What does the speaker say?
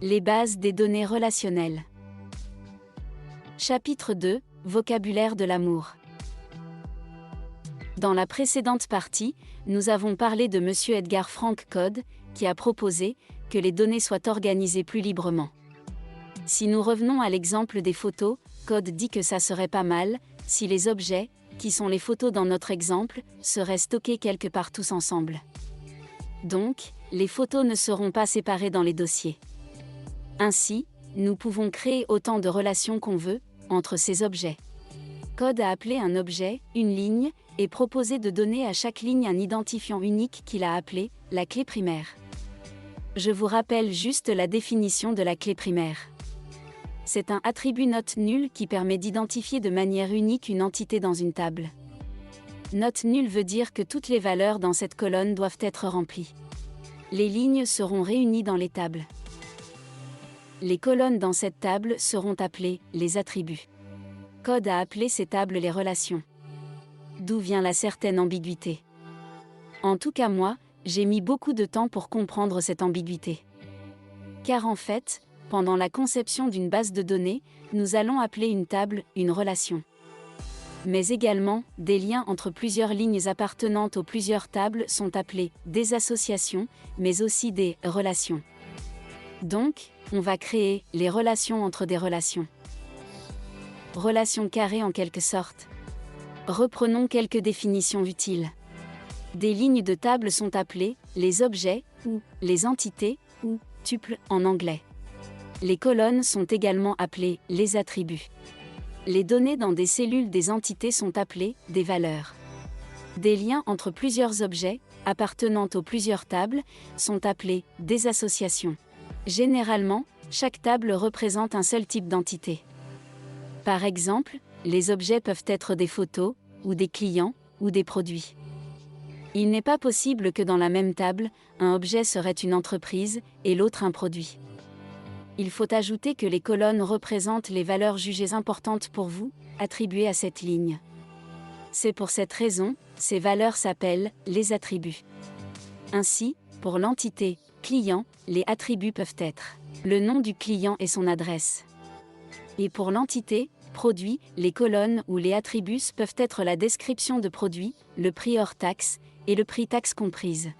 Les bases des données relationnelles. Chapitre 2, Vocabulaire de l'amour. Dans la précédente partie, nous avons parlé de M. Edgar Frank Codd, qui a proposé que les données soient organisées plus librement. Si nous revenons à l'exemple des photos, Codd dit que ça serait pas mal si les objets, qui sont les photos dans notre exemple, seraient stockés quelque part tous ensemble. Donc, les photos ne seront pas séparées dans les dossiers. Ainsi, nous pouvons créer autant de relations qu'on veut entre ces objets. Codd a appelé un objet une ligne et proposé de donner à chaque ligne un identifiant unique qu'il a appelé la clé primaire. Je vous rappelle juste la définition de la clé primaire. C'est un attribut note nulle qui permet d'identifier de manière unique une entité dans une table. Note nulle veut dire que toutes les valeurs dans cette colonne doivent être remplies. Les lignes seront réunies dans les tables. Les colonnes dans cette table seront appelées les attributs. Codd a appelé ces tables les relations. D'où vient la certaine ambiguïté? En tout cas moi, j'ai mis beaucoup de temps pour comprendre cette ambiguïté. Car en fait, pendant la conception d'une base de données, nous allons appeler une table une relation. Mais également, des liens entre plusieurs lignes appartenantes aux plusieurs tables sont appelés des associations, mais aussi des relations. Donc, on va créer les relations entre des relations. Relations carrées en quelque sorte. Reprenons quelques définitions utiles. Des lignes de table sont appelées les objets, ou les entités, ou tuples en anglais. Les colonnes sont également appelées les attributs. Les données dans des cellules des entités sont appelées des valeurs. Des liens entre plusieurs objets, appartenant aux plusieurs tables, sont appelés des associations. Généralement, chaque table représente un seul type d'entité. Par exemple, les objets peuvent être des photos, ou des clients, ou des produits. Il n'est pas possible que dans la même table, un objet serait une entreprise, et l'autre un produit. Il faut ajouter que les colonnes représentent les valeurs jugées importantes pour vous, attribuées à cette ligne. C'est pour cette raison, ces valeurs s'appellent les attributs. Ainsi, pour l'entité client, les attributs peuvent être le nom du client et son adresse. Et pour l'entité produit, les colonnes ou les attributs peuvent être la description de produit, le prix hors taxe, et le prix taxe comprise.